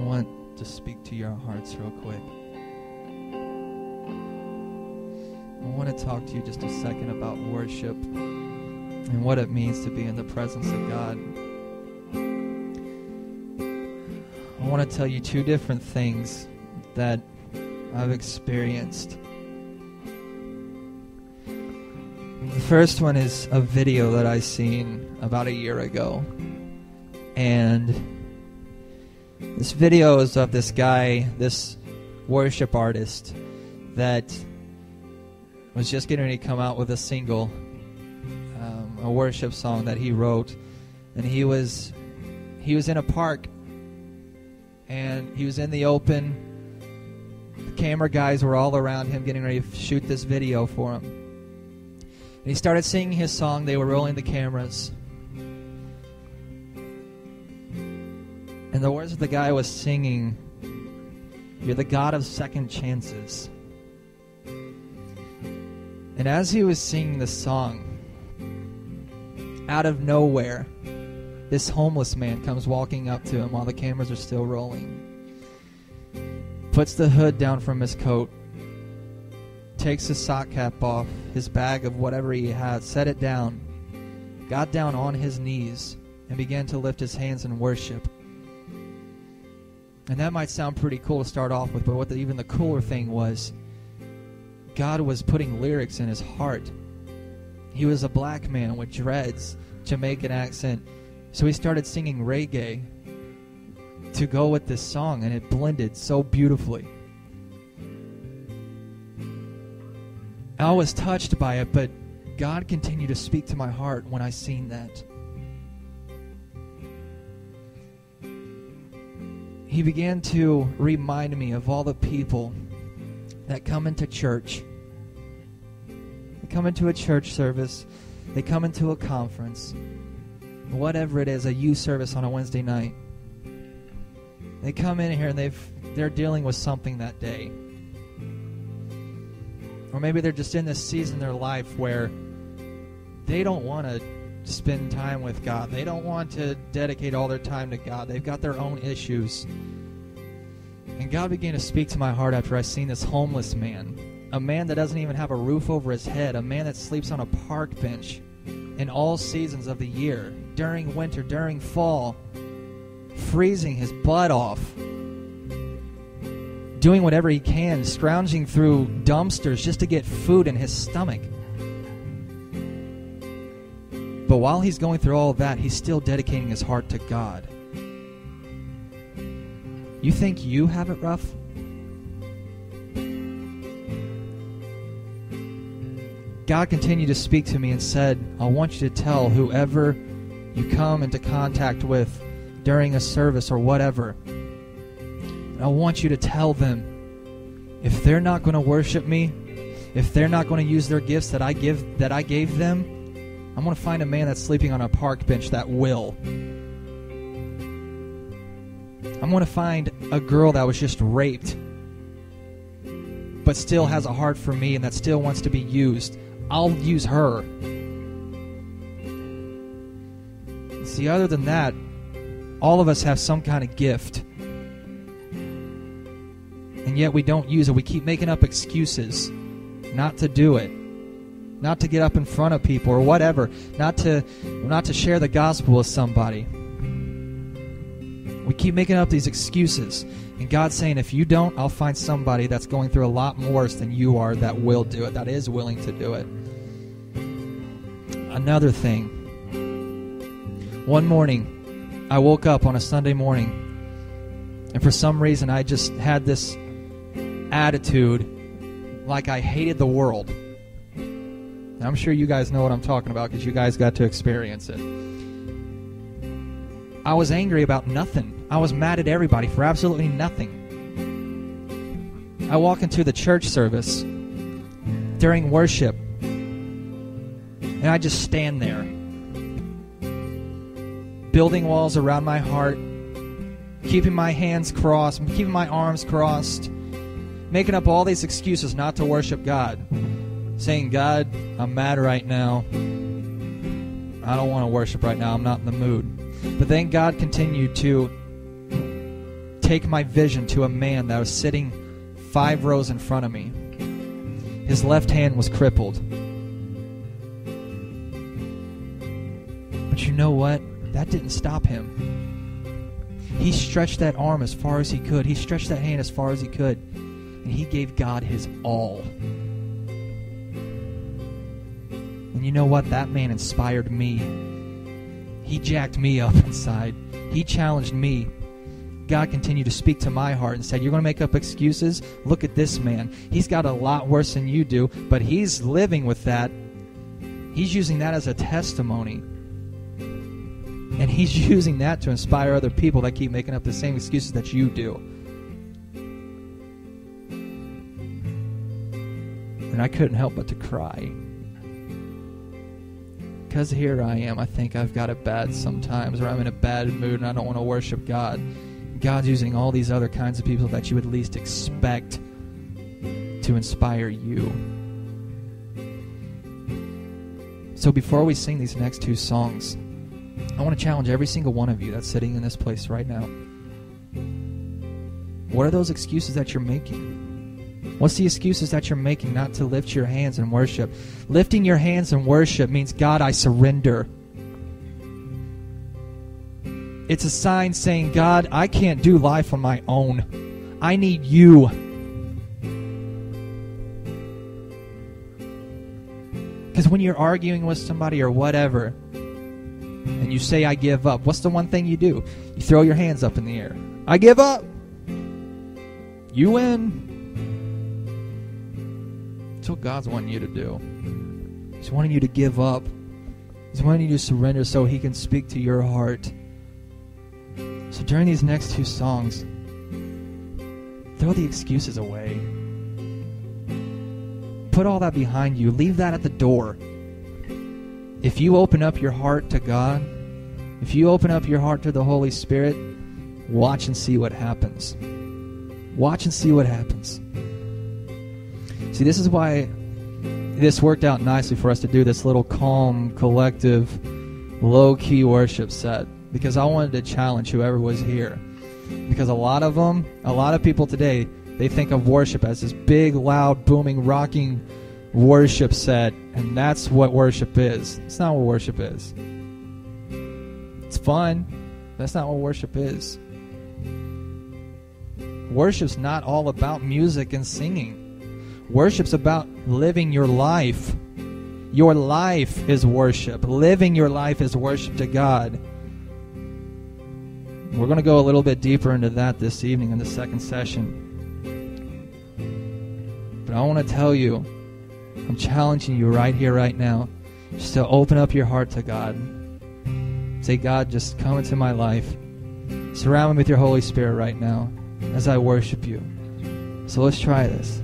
want to speak to your hearts real quick. I want to talk to you just a second about worship and what it means to be in the presence of God. I want to tell you two different things that I've experienced. The first one is a video that I seen about a year ago. And this video is of this guy, this worship artist, that was just getting ready to come out with a single, a worship song that he wrote. And he was in a park, and he was in the open. The camera guys were all around him getting ready to shoot this video for him. And he started singing his song. They were rolling the cameras. And the words the guy was singing, "You're the God of second chances." And as he was singing the song, out of nowhere, this homeless man comes walking up to him while the cameras are still rolling. Puts the hood down from his coat, takes his sock cap off, his bag of whatever he had, set it down, got down on his knees, and began to lift his hands in worship. And that might sound pretty cool to start off with, but even the cooler thing was, God was putting lyrics in his heart. He was a black man with dreads, Jamaican accent, so he started singing reggae to go with this song, and it blended so beautifully. I was touched by it, but God continued to speak to my heart when I seen that. He began to remind me of all the people that come into church. They come into a church service. They come into a conference. Whatever it is, a youth service on a Wednesday night. They come in here and they're dealing with something that day. Or maybe they're just in this season in their life where they don't want to spend time with God. They don't want to dedicate all their time to God. They've got their own issues. And God began to speak to my heart after I seen this homeless man. A man that doesn't even have a roof over his head. A man that sleeps on a park bench in all seasons of the year. During winter, during fall. Freezing his butt off. Doing whatever he can. Scrounging through dumpsters just to get food in his stomach. But while he's going through all of that, he's still dedicating his heart to God. You think you have it rough? God continued to speak to me and said, I want you to tell whoever you come into contact with during a service or whatever, I want you to tell them, if they're not going to worship me, if they're not going to use their gifts that I gave them, I'm going to find a man that's sleeping on a park bench that will. I'm going to find a girl that was just raped but still has a heart for me and that still wants to be used. I'll use her. See, other than that, all of us have some kind of gift. And yet we don't use it. We keep making up excuses not to do it. Not to get up in front of people or whatever. Not to share the gospel with somebody. We keep making up these excuses. And God's saying, if you don't, I'll find somebody that's going through a lot worse than you are that will do it, that is willing to do it. Another thing. One morning, I woke up on a Sunday morning, and for some reason I just had this attitude like I hated the world. I'm sure you guys know what I'm talking about because you guys got to experience it. I was angry about nothing. I was mad at everybody for absolutely nothing. I walk into the church service during worship, and I just stand there, building walls around my heart, keeping my hands crossed, keeping my arms crossed, making up all these excuses not to worship God. Saying, God, I'm mad right now. I don't want to worship right now. I'm not in the mood. But then God continued to take my vision to a man that was sitting 5 rows in front of me. His left hand was crippled. But you know what? That didn't stop him. He stretched that arm as far as he could. He stretched that hand as far as he could. And he gave God his all. And you know what? That man inspired me. He jacked me up inside. He challenged me. God continued to speak to my heart and said, you're going to make up excuses? Look at this man. He's got a lot worse than you do, but he's living with that. He's using that as a testimony. And he's using that to inspire other people that keep making up the same excuses that you do. And I couldn't help but to cry. Because here I am. I think I've got it bad sometimes, or I'm in a bad mood and I don't want to worship God. God's using all these other kinds of people that you would least expect to inspire you. So before we sing these next 2 songs, I want to challenge every single one of you that's sitting in this place right now. What are those excuses that you're making? What's the excuses that you're making not to lift your hands in worship? Lifting your hands in worship means, God, I surrender. It's a sign saying, God, I can't do life on my own. I need you. Because when you're arguing with somebody or whatever, and you say, I give up, what's the one thing you do? You throw your hands up in the air. I give up. You win. That's what God's wanting you to do. He's wanting you to give up. He's wanting you to surrender so He can speak to your heart. So during these next 2 songs, throw the excuses away. Put all that behind you. Leave that at the door. If you open up your heart to God, if you open up your heart to the Holy Spirit, watch and see what happens. Watch and see what happens. See, this is why this worked out nicely for us to do this little calm, collective, low-key worship set. Because I wanted to challenge whoever was here. Because a lot of people today, they think of worship as this big, loud, booming, rocking worship set. And that's what worship is. It's not what worship is. It's fun. That's not what worship is. Worship's not all about music and singing. Worship's about living your life. Your life is worship. Living your life is worship to God. We're going to go a little bit deeper into that this evening in the second session. But I want to tell you, I'm challenging you right here, right now, just to open up your heart to God. Say, God, just come into my life. Surround me with your Holy Spirit right now as I worship you. So let's try this.